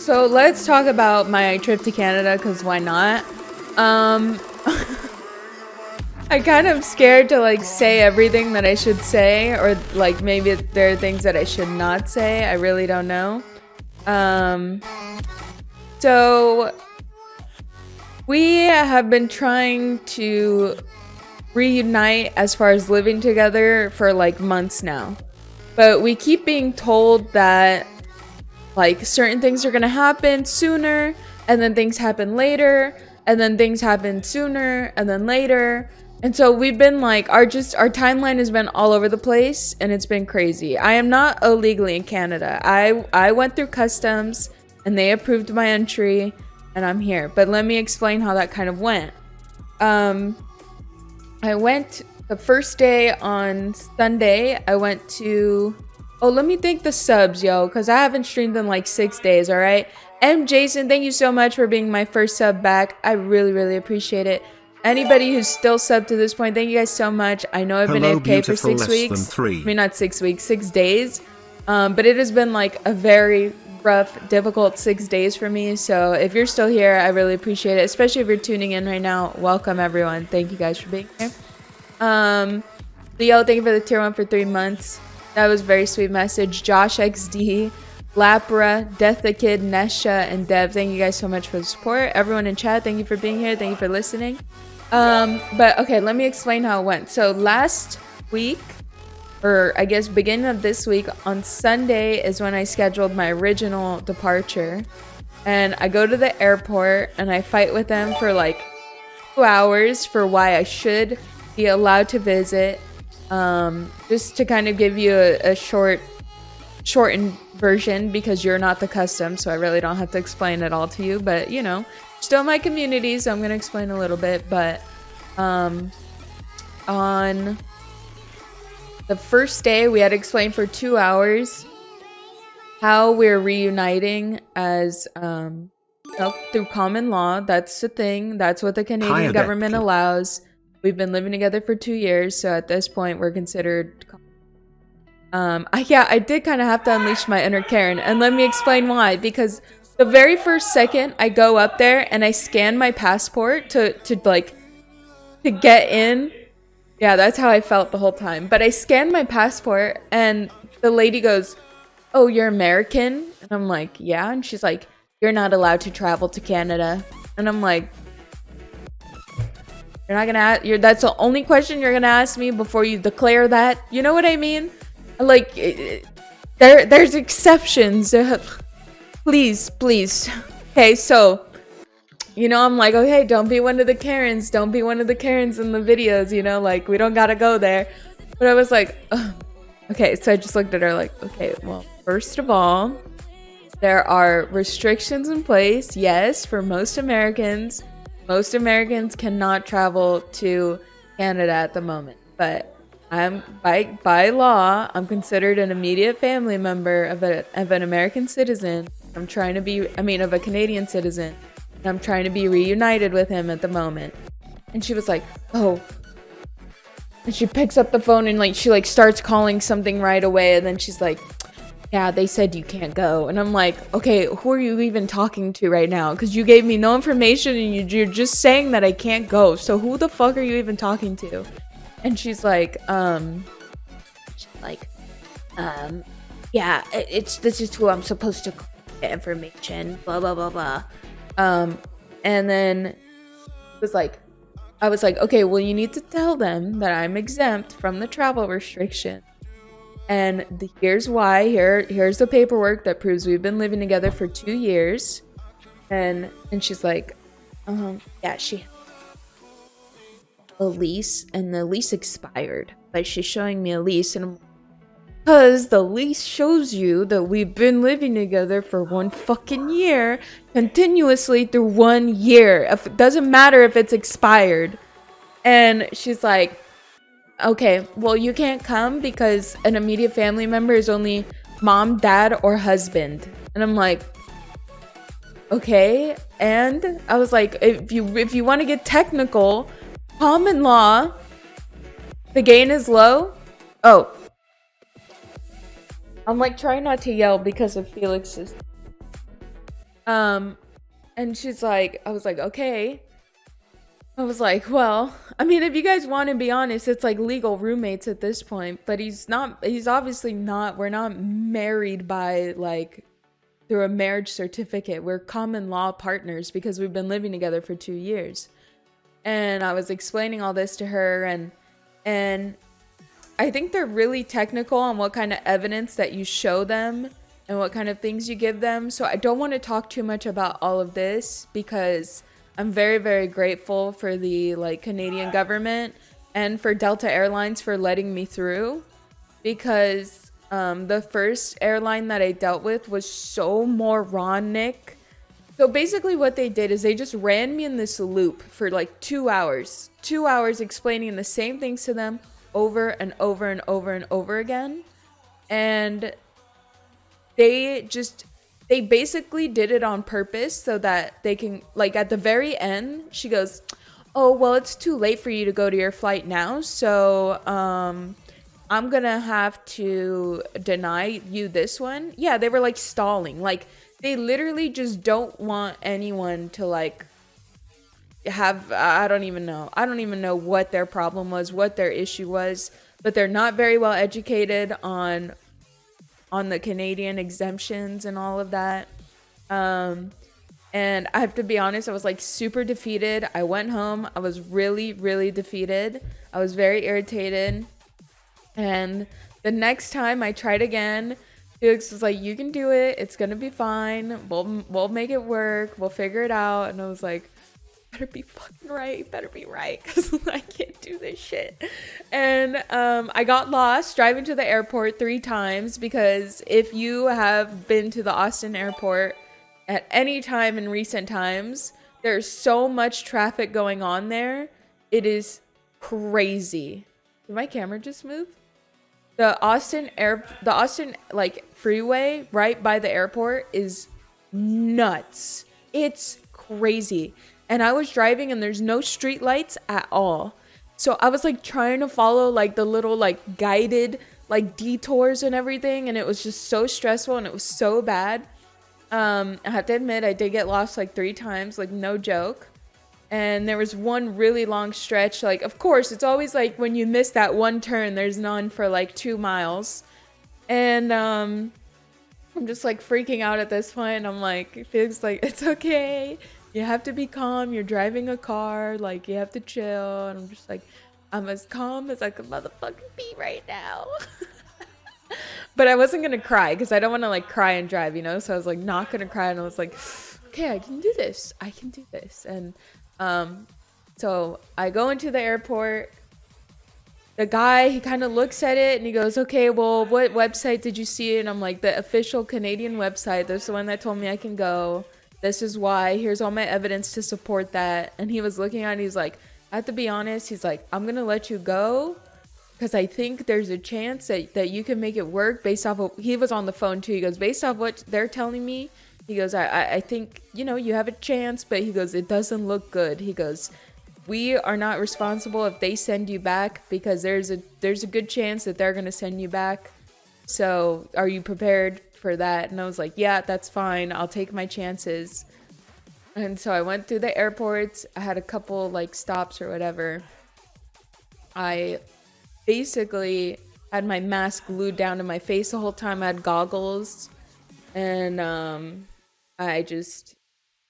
So let's talk about my trip to Canada, because why not? Um, I kind of scared to like say everything that I should say, or like maybe there are things that I should not say. I really don't know. Um, so we have been trying to reunite as far as living together for like months now. But we keep being told that like certain things are gonna happen sooner, and then things happen later, and then things happen sooner and then later. And so we've been like our timeline has been all over the place, and it's been crazy. I am not illegally in Canada. I went through customs and they approved my entry and I'm here. But let me explain how that kind of went. I went the first day on Sunday. I went to... Oh, let me thank the subs, yo, because I haven't streamed in like 6 days, all right? M. Jason, thank you so much for being my first sub back. I really, really appreciate it. Anybody who's still subbed to this point, thank you guys so much. I know I've been AFK for 6 weeks. I mean, not 6 weeks, 6 days. But it has been like a very rough, difficult 6 days for me. So if you're still here, I really appreciate it. Especially if you're tuning in right now. Welcome, everyone. Thank you guys for being here. Leo, thank you for the tier 1 for 3 months. That was a very sweet message. Josh XD, Lapra, Death the Kid, Nesha, and Dev, thank you guys so much for the support. Everyone in chat, thank you for being here. Thank you for listening. But okay, let me explain how it went. So last week, or I guess beginning of this week, on Sunday is when I scheduled my original departure. And I go to the airport and I fight with them for like 2 hours for why I should be allowed to visit. Just to kind of give you a shortened version, because you're not the custom, so I really don't have to explain it all to you, but you know, still my community, so I'm gonna explain a little bit. But on the first day we had to explain for 2 hours how we're reuniting as through common law. That's the thing, that's what the Canadian government allows. We've been living together for 2 years, so at this point we're considered... I did kind of have to unleash my inner Karen, and let me explain why. Because the very first second I go up there and I scan my passport to get in. Yeah, that's how I felt the whole time. But I scanned my passport and the lady goes, "Oh, you're American?" And I'm like, "Yeah." And she's like, "You're not allowed to travel to Canada." And I'm like, "You're not gonna that's the only question you're gonna ask me before you declare that?" You know what I mean? Like, there's exceptions. Please. Okay, so, you know, I'm like, okay, don't be one of the Karens. Don't be one of the Karens in the videos, you know? Like, we don't gotta go there. But I was like, ugh. Okay, so I just looked at her like, okay, well, first of all, there are restrictions in place, yes, for most Americans. Most Americans cannot travel to Canada at the moment, but I'm by law, I'm considered an immediate family member of an American citizen. I'm trying to be, of a Canadian citizen, and I'm trying to be reunited with him at the moment. And she was like, "Oh." And she picks up the phone and she starts calling something right away, and then she's like, "Yeah, they said you can't go." And I'm like, okay, who are you even talking to right now? Because you gave me no information and you're just saying that I can't go. So who the fuck are you even talking to? And she's like, yeah, this is who I'm supposed to get information, blah, blah, blah, blah. And then I was like, okay, well, you need to tell them that I'm exempt from the travel restriction. And here's why. Here's the paperwork that proves we've been living together for 2 years. And she's like, yeah, she has a lease, and the lease expired. But she's showing me a lease, and because the lease shows you that we've been living together for 1 fucking year, continuously through 1 year. It doesn't matter if it's expired. And she's like, okay, well, you can't come because an immediate family member is only mom, dad, or husband. And I'm like, okay. And I was like, if you want to get technical, common law, the gain is low. Oh, I'm like trying not to yell because of Felix's. And she's like, I was like, okay. I was like, well, I mean, if you guys want to be honest, it's like legal roommates at this point, but he's obviously not, we're not married by like through a marriage certificate. We're common law partners because we've been living together for 2 years. And I was explaining all this to her, and I think they're really technical on what kind of evidence that you show them and what kind of things you give them. So I don't want to talk too much about all of this because I'm very, very grateful for the like Canadian government and for Delta Airlines for letting me through, because the first airline that I dealt with was so moronic. So basically what they did is they just ran me in this loop for like 2 hours. 2 hours explaining the same things to them over and over and over and over again. And they basically did it on purpose so that they can, like at the very end, she goes, oh, well, it's too late for you to go to your flight now. So I'm gonna have to deny you this one. Yeah, they were like stalling. Like they literally just don't want anyone to like have, I don't even know what their problem was, what their issue was, but they're not very well educated on the Canadian exemptions and all of that. And I have to be honest, I was like super defeated. I went home. I was really, really defeated. I was very irritated. And the next time I tried again, Felix was like, you can do it. It's going to be fine. We'll make it work. We'll figure it out. And I was like, better be fucking right. Better be right. Because I can't do this shit. And I got lost driving to the airport 3 times, because if you have been to the Austin airport at any time in recent times, there's so much traffic going on there. It is crazy. Did my camera just move? The Austin like freeway right by the airport is nuts. It's crazy. And I was driving and there's no street lights at all. So I was like trying to follow like the little like guided like detours and everything, and it was just so stressful and it was so bad. I have to admit, I did get lost like 3 times, like no joke. And there was one really long stretch. Like, of course, it's always like when you miss that one turn, there's none for like 2 miles. And I'm just like freaking out at this point. I'm like, Felix, like, it's okay. You have to be calm. You're driving a car. Like, you have to chill. And I'm just like, I'm as calm as I could motherfucking be right now. But I wasn't going to cry because I don't want to like cry and drive, you know? So I was like, not going to cry. And I was like, okay, I can do this. I can do this. And so I go into the airport. The guy, he kind of looks at it and he goes, okay, well, what website did you see it? And I'm like, the official Canadian website. That's the one that told me I can go. This is why. Here's all my evidence to support that. And he was looking at it. He's like, I have to be honest. He's like, I'm going to let you go because I think there's a chance that you can make it work based off of, he was on the phone too. He goes, based off what they're telling me, he goes, I think, you know, you have a chance, but he goes, it doesn't look good. He goes, we are not responsible if they send you back because there's a good chance that they're going to send you back. So are you prepared for that? And I was like, yeah, that's fine. I'll take my chances. And so I went through the airports. I had a couple like stops or whatever. I basically had my mask glued down to my face the whole time. I had goggles. And I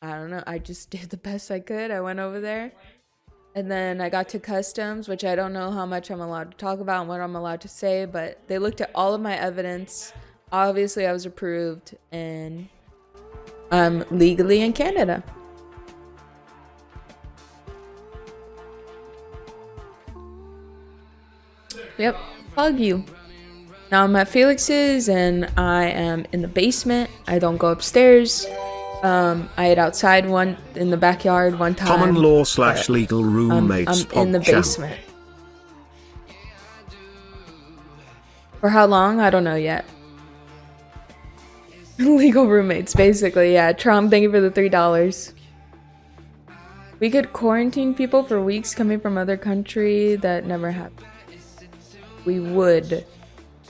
don't know. I just did the best I could. I went over there. And then I got to customs, which I don't know how much I'm allowed to talk about and what I'm allowed to say, but they looked at all of my evidence. Obviously, I was approved, and I'm legally in Canada. Yep, hug you. Now I'm at Felix's, and I am in the basement. I don't go upstairs. I ate outside one in the backyard one time. Common law / legal roommates. I'm in the basement. For how long? I don't know yet. Legal roommates, basically. Yeah. Trump, thank you for the $3. We could quarantine people for weeks coming from other country. That never happened. We would.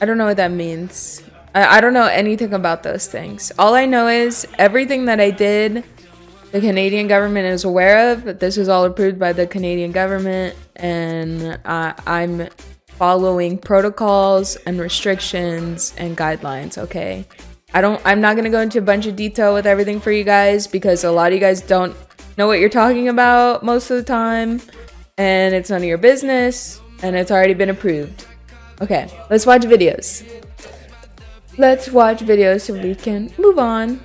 I don't know what that means. I don't know anything about those things. All I know is everything that I did, the Canadian government is aware of. This is all approved by the Canadian government, and I'm following protocols and restrictions and guidelines, okay? I'm not gonna go into a bunch of detail with everything for you guys because a lot of you guys don't know what you're talking about most of the time, and it's none of your business, and it's already been approved. Okay, let's watch videos. Let's watch videos so we can move on.